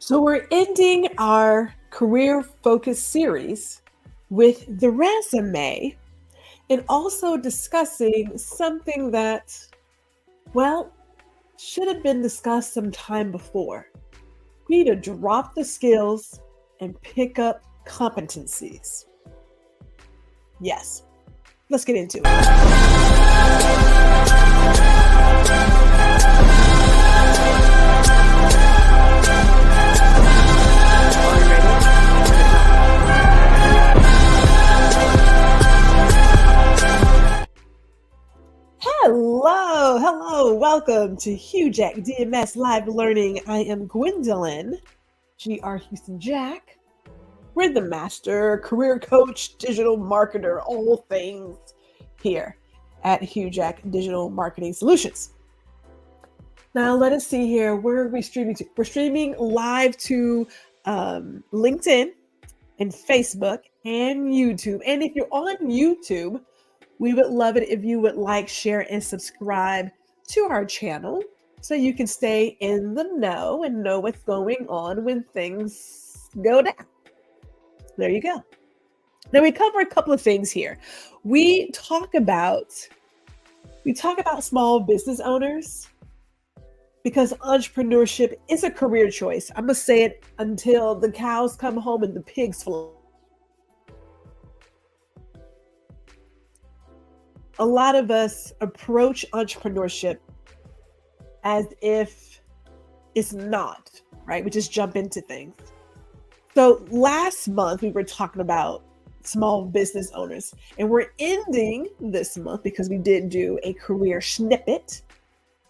So we're ending our career focus series with the resume and also discussing something that, well, should have been discussed some time before. We need to drop the skills and pick up competencies. Yes, let's get into it. Are you ready? Hello, welcome to HouJack DMS Live Learning. I am Gwendolyn, GR Houston Jack, rhythm master, career coach, digital marketer, all things here at HouJack Digital Marketing Solutions. Now let us see here, where are we streaming to? We're streaming live to LinkedIn and Facebook and YouTube. And if you're on YouTube, we would love it if you would like, share, and subscribe to our channel so you can stay in the know and know what's going on when things go down. There you go. Now we cover a couple of things here. We talk about small business owners because entrepreneurship is a career choice. I'm gonna say it until the cows come home and the pigs fly. A lot of us approach entrepreneurship as if it's not, right? We just jump into things. So last month we were talking about small business owners, and we're ending this month because we did do a career snippet.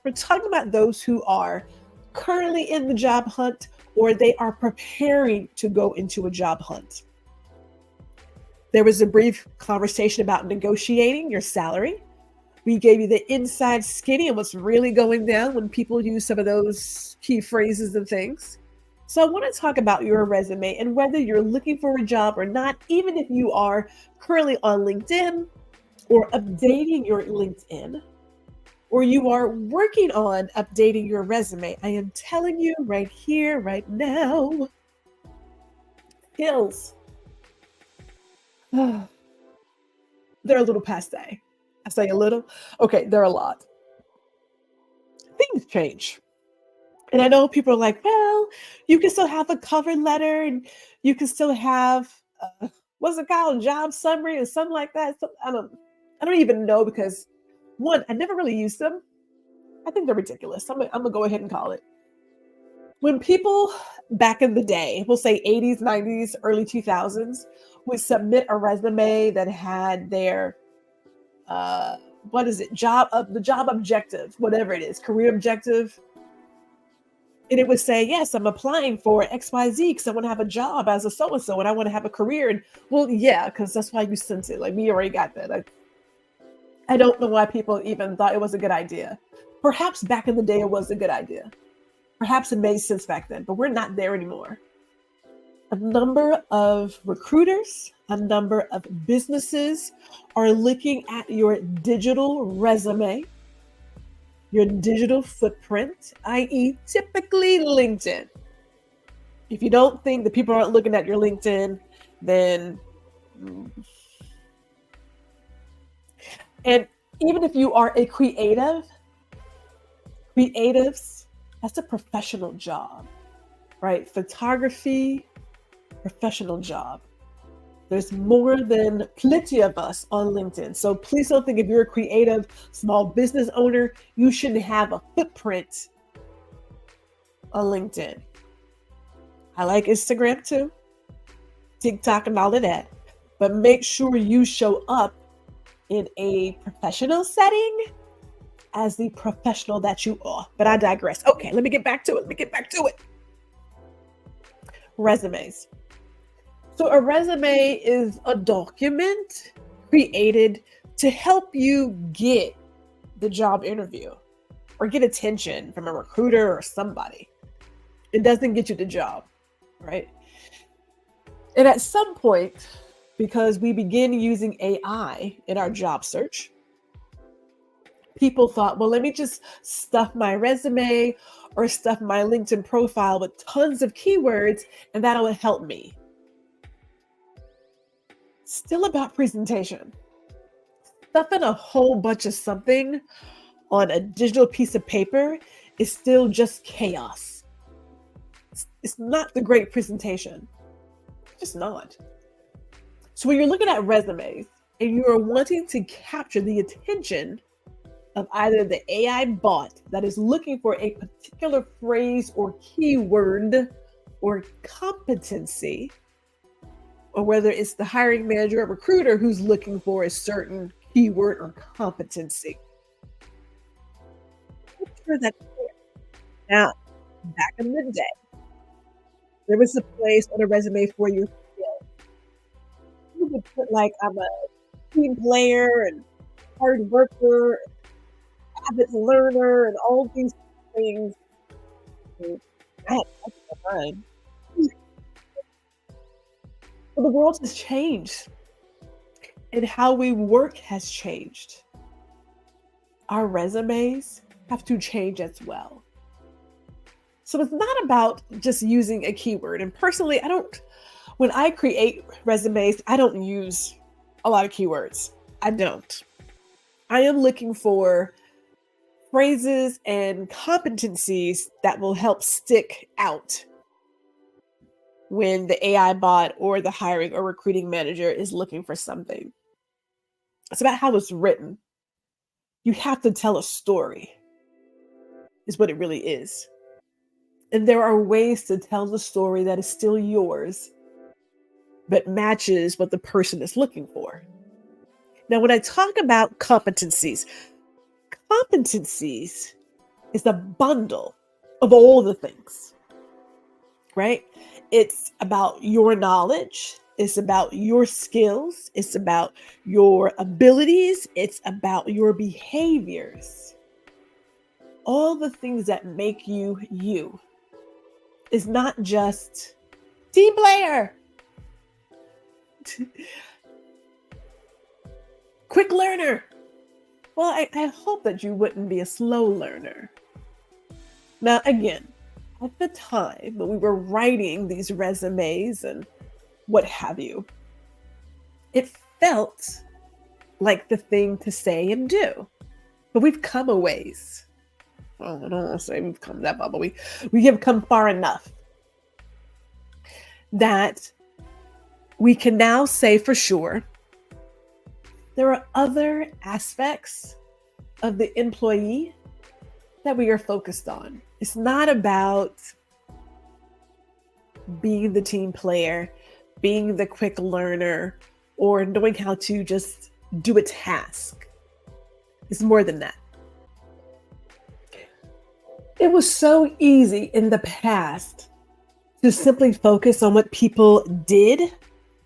We're talking about those who are currently in the job hunt or they are preparing to go into a job hunt. There was a brief conversation about negotiating your salary. We gave you the inside skinny and what's really going down when people use some of those key phrases and things. So I want to talk about your resume and whether you're looking for a job or not, even if you are currently on LinkedIn or updating your LinkedIn, or you are working on updating your resume. I am telling you right here, right now, skills. They're a little passe. I say a little. Okay, they're a lot. Things change. And I know people are like, well, you can still have a cover letter and you can still have, what's it called, job summary or something like that. So I don't even know because, one, I never really used them. I think they're ridiculous. I'm gonna go ahead and call it. When people back in the day, we'll say 80s, 90s, early 2000s, would submit a resume that had their, the job objective, whatever it is, career objective. And it would say, yes, I'm applying for XYZ because I want to have a job as a so-and-so and I want to have a career. And well, yeah, because that's why you sent it. Like, we already got that. I don't know why people even thought it was a good idea. Perhaps back in the day, it was a good idea. Perhaps it made sense back then, but we're not there anymore. A number of recruiters, a number of businesses are looking at your digital resume, your digital footprint, i.e. typically LinkedIn. If you don't think that people aren't looking at your LinkedIn, then and even if you are a creatives, that's a professional job, right? Photography, professional job. There's more than plenty of us on LinkedIn. So please don't think if you're a creative small business owner, you shouldn't have a footprint on LinkedIn. I like Instagram too, TikTok and all of that, but make sure you show up in a professional setting as the professional that you are. But I digress. Okay, let me get back to it. Resumes. So a resume is a document created to help you get the job interview or get attention from a recruiter or somebody. It doesn't get you the job, right? And at some point, because we begin using AI in our job search, people thought, well, let me just stuff my resume or stuff my LinkedIn profile with tons of keywords, and that'll help me. Still about presentation. Stuffing a whole bunch of something on a digital piece of paper is still just chaos. It's not the great presentation. It's just not. So when you're looking at resumes and you are wanting to capture the attention of either the AI bot that is looking for a particular phrase or keyword or competency, or whether it's the hiring manager or recruiter who's looking for a certain keyword or competency, make sure that's clear. Now, back in the day, there was a place on a resume for your skills. You would put like, I'm a team player and hard worker, avid learner, and all these things. And I had to my mind. But the world has changed, and how we work has changed. Our resumes have to change as well. So it's not about just using a keyword. And personally, when I create resumes, I don't use a lot of keywords. I don't. I am looking for phrases and competencies that will help stick out when the AI bot or the hiring or recruiting manager is looking for something. It's about how it's written. You have to tell a story, is what it really is. And there are ways to tell the story that is still yours, but matches what the person is looking for. Now, when I talk about competencies is a bundle of all the things, right? It's about your knowledge. It's about your skills. It's about your abilities. It's about your behaviors. All the things that make you you. Is not just team player, quick learner. Well, I hope that you wouldn't be a slow learner. Now, again, at the time when we were writing these resumes and what have you, it felt like the thing to say and do. But we've come a ways. Well, I don't want to say we've come that far, but we have come far enough that we can now say for sure there are other aspects of the employee that we are focused on. It's not about being the team player, being the quick learner, or knowing how to just do a task. It's more than that. It was so easy in the past to simply focus on what people did,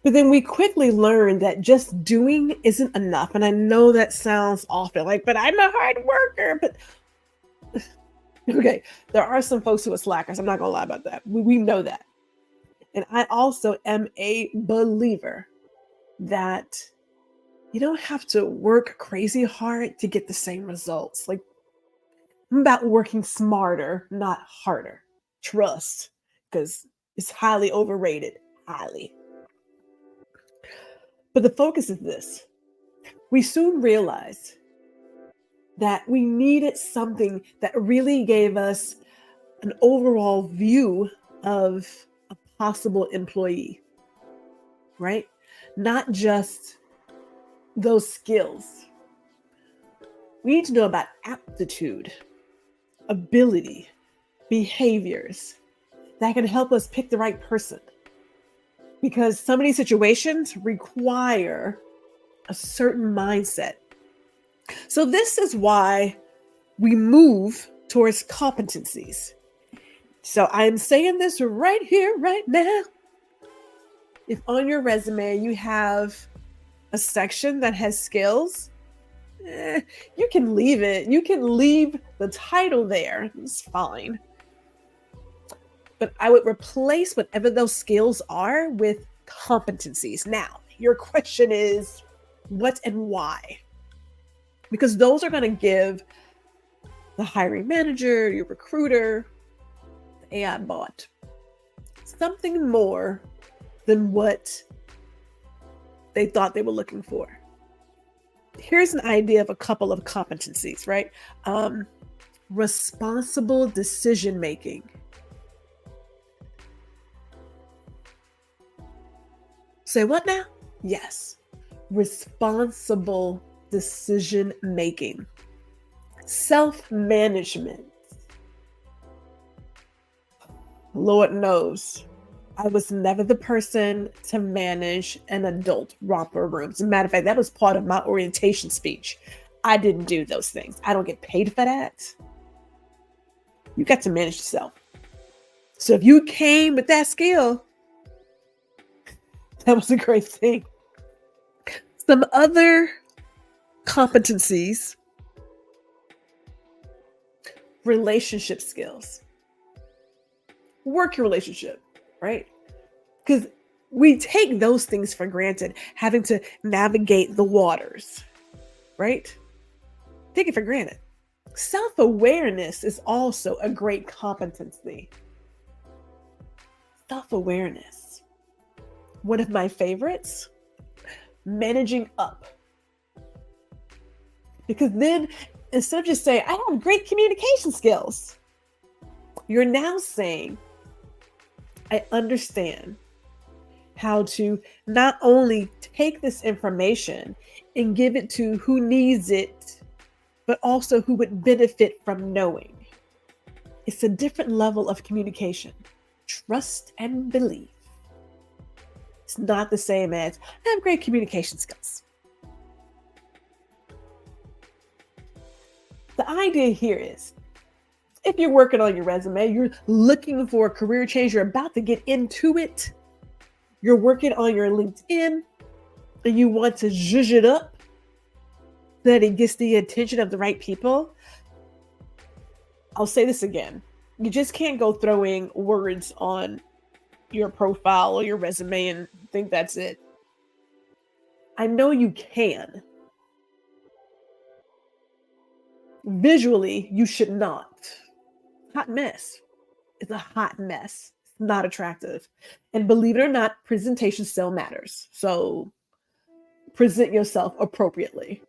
but then we quickly learned that just doing isn't enough. And I know that sounds awful, like, but I'm a hard worker. But okay, there are some folks who are slackers. I'm not gonna lie about that. We know that. And I also am a believer that you don't have to work crazy hard to get the same results. Like, I'm about working smarter, not harder. Trust, because it's highly overrated. Highly. But the focus is this. We soon realized that we needed something that really gave us an overall view of a possible employee, right? Not just those skills. We need to know about aptitude, ability, behaviors that can help us pick the right person. Because so many situations require a certain mindset. So this is why we move towards competencies. So I'm saying this right here, right now. If on your resume you have a section that has skills, you can leave it. You can leave the title there. It's fine. But I would replace whatever those skills are with competencies. Now, your question is what and why? Because those are going to give the hiring manager, your recruiter, AI bot. Something more than what they thought they were looking for. Here's an idea of a couple of competencies, right? Responsible decision making. Say what now? Yes. Responsible decision making. Self-management. Lord knows, I was never the person to manage an adult romper room. As a matter of fact, that was part of my orientation speech. I didn't do those things. I don't get paid for that. You got to manage yourself. So if you came with that skill, that was a great thing. Some other competencies, relationship skills. Work your relationship, right? Because we take those things for granted, having to navigate the waters, right? Take it for granted. Self-awareness is also a great competency. Self-awareness. One of my favorites, managing up. Because then instead of just saying, I have great communication skills, you're now saying, I understand how to not only take this information and give it to who needs it, but also who would benefit from knowing. It's a different level of communication. Trust and believe. It's not the same as, I have great communication skills. The idea here is, if you're working on your resume, you're looking for a career change, you're about to get into it, you're working on your LinkedIn, and you want to zhuzh it up so that it gets the attention of the right people. I'll say this again. You just can't go throwing words on your profile or your resume and think that's it. I know you can. Visually, you should not. Hot mess. It's a hot mess. It's not attractive. And believe it or not, presentation still matters. So present yourself appropriately.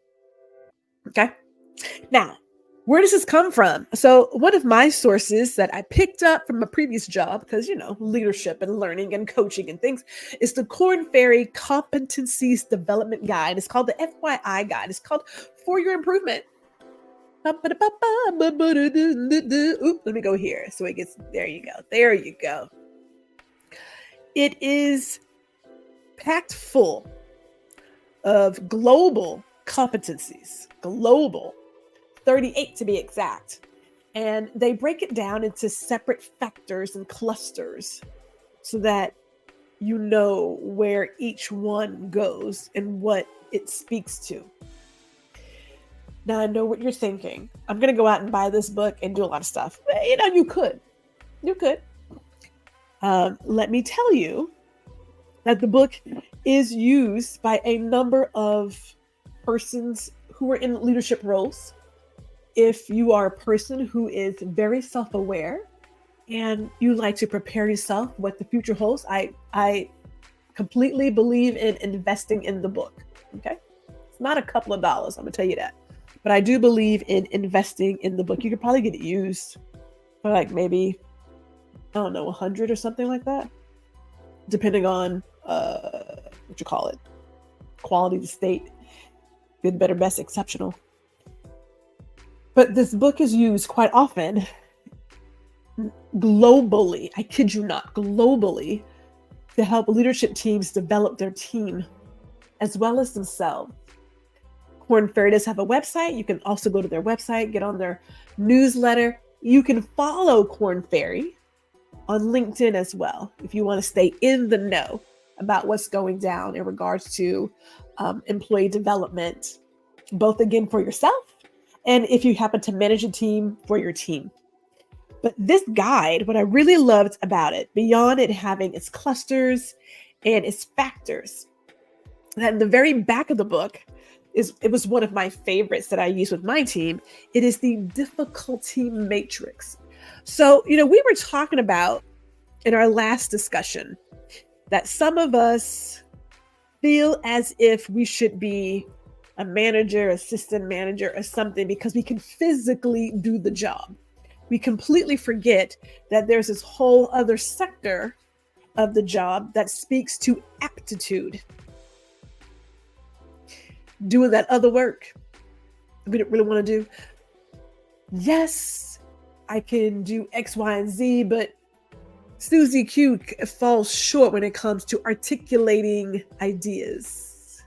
Okay. Now, where does this come from? So one of my sources that I picked up from a previous job, because, leadership and learning and coaching and things, is the Korn Ferry Competencies Development Guide. It's called the FYI Guide. It's called For Your Improvement. Oop, let me go here. So it gets, there you go. There you go. It is packed full of global competencies, global, 38 to be exact. And they break it down into separate factors and clusters so that you know where each one goes and what it speaks to. Now, I know what you're thinking. I'm going to go out and buy this book and do a lot of stuff. You could. You could. Let me tell you that the book is used by a number of persons who are in leadership roles. If you are a person who is very self-aware and you like to prepare yourself what the future holds, I completely believe in investing in the book. Okay. It's not a couple of dollars. I'm going to tell you that. But I do believe in investing in the book. You could probably get it used for like maybe, I don't know, 100 or something like that, depending on what you call it, quality to state, good, better, best, exceptional. But this book is used quite often globally, I kid you not, globally, to help leadership teams develop their team as well as themselves. Korn Ferry does have a website. You can also go to their website, get on their newsletter. You can follow Korn Ferry on LinkedIn as well if you want to stay in the know about what's going down in regards to employee development, both again for yourself and if you happen to manage a team for your team. But this guide, what I really loved about it, beyond it having its clusters and its factors, that in the very back of the book, it was one of my favorites that I use with my team. It is the difficulty matrix. So, we were talking about in our last discussion that some of us feel as if we should be a manager, assistant manager, or something because we can physically do the job. We completely forget that there's this whole other sector of the job that speaks to aptitude. Doing that other work we don't really want to do. Yes, I can do X, Y, and Z, but Susie Q falls short when it comes to articulating ideas.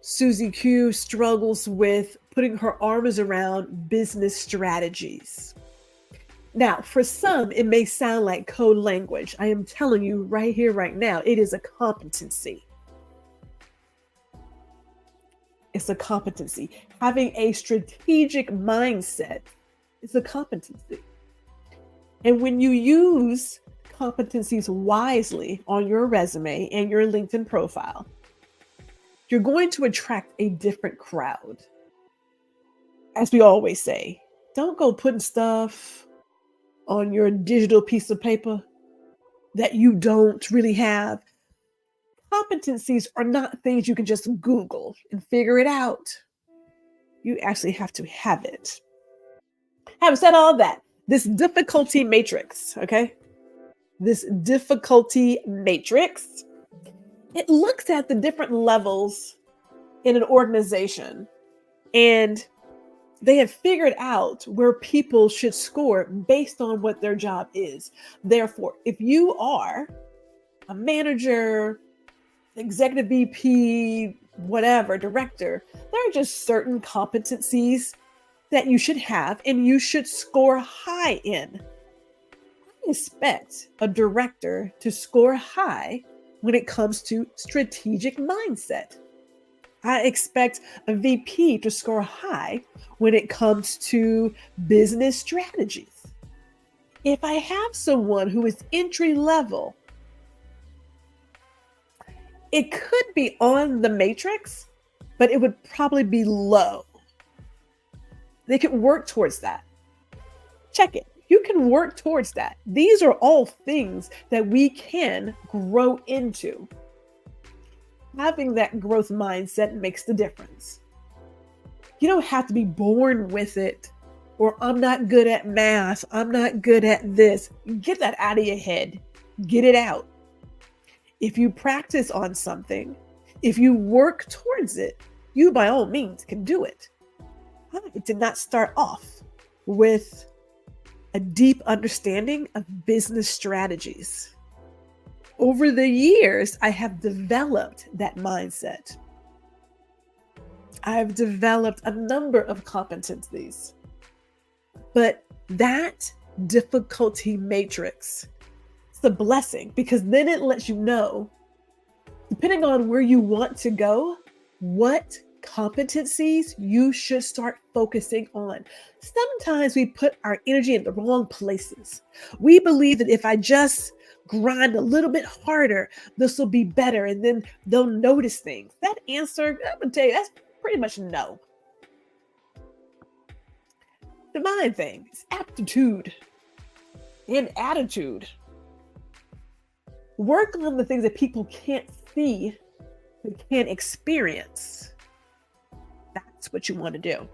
Susie Q struggles with putting her arms around business strategies. Now, for some, it may sound like code language. I am telling you right here, right now, it is a competency. It's a competency. Having a strategic mindset is a competency. And when you use competencies wisely on your resume and your LinkedIn profile, you're going to attract a different crowd. As we always say, don't go putting stuff on your digital piece of paper that you don't really have. Competencies are not things you can just Google and figure it out. You actually have to have it. Having said all that, this difficulty matrix, okay? This difficulty matrix, it looks at the different levels in an organization, and they have figured out where people should score based on what their job is. Therefore, if you are a manager, executive VP, whatever, director, there are just certain competencies that you should have and you should score high in. I expect a director to score high when it comes to strategic mindset. I expect a VP to score high when it comes to business strategies. If I have someone who is entry level, it could be on the matrix, but it would probably be low. They could work towards that. Check it. You can work towards that. These are all things that we can grow into. Having that growth mindset makes the difference. You don't have to be born with it, or I'm not good at math, I'm not good at this. Get that out of your head. Get it out. If you practice on something, if you work towards it, you by all means can do it. I did not start off with a deep understanding of business strategies. Over the years, I have developed that mindset. I've developed a number of competencies, but that difficulty matrix, it's a blessing because then it lets you know, depending on where you want to go, what competencies you should start focusing on. Sometimes we put our energy in the wrong places. We believe that if I just grind a little bit harder, this will be better, and then they'll notice things. That answer, I'm gonna tell you, that's pretty much no. The mind thing is aptitude and attitude. Work on the things that people can't see, they can't experience. That's what you want to do.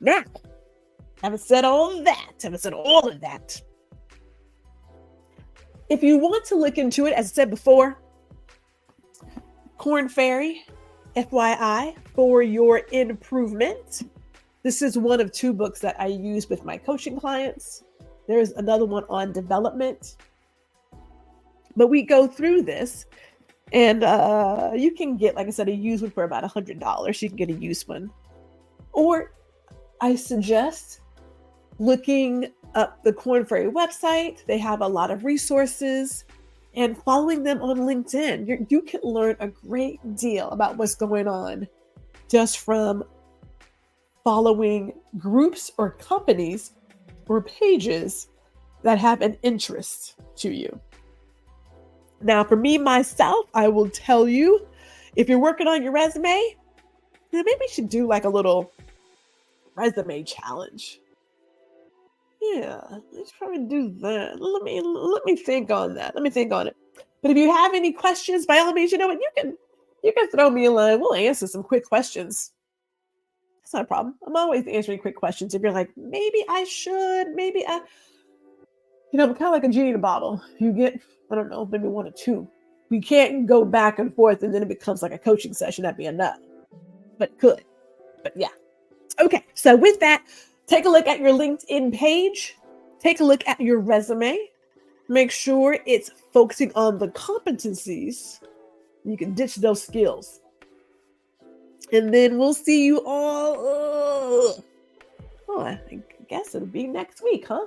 Now, having said all of that, if you want to look into it, as I said before, Corn Fairy, FYI, for your improvement. This is one of 2 books that I use with my coaching clients. There's another one on development. But we go through this, and you can get, like I said, a used one for about $100. You can get a used one. Or I suggest looking up the Corn Fairy website. They have a lot of resources, and following them on LinkedIn. You can learn a great deal about what's going on just from following groups or companies or pages that have an interest to you. Now, for me, myself, I will tell you, if you're working on your resume, then maybe you should do like a little resume challenge. Yeah, let's probably do that. Let me think on that. Let me think on it. But if you have any questions, by all means, you know what, you can throw me a line. We'll answer some quick questions. It's not a problem. I'm always answering quick questions. If you're like, maybe I should, maybe I'm kind of like a genie in a bottle. You get, I don't know, maybe one or two. We can't go back and forth and then it becomes like a coaching session. That'd be enough. But could. But yeah. Okay. So with that, take a look at your LinkedIn page. Take a look at your resume. Make sure it's focusing on the competencies. You can ditch those skills. And then we'll see you all. Oh, I guess it'll be next week, huh?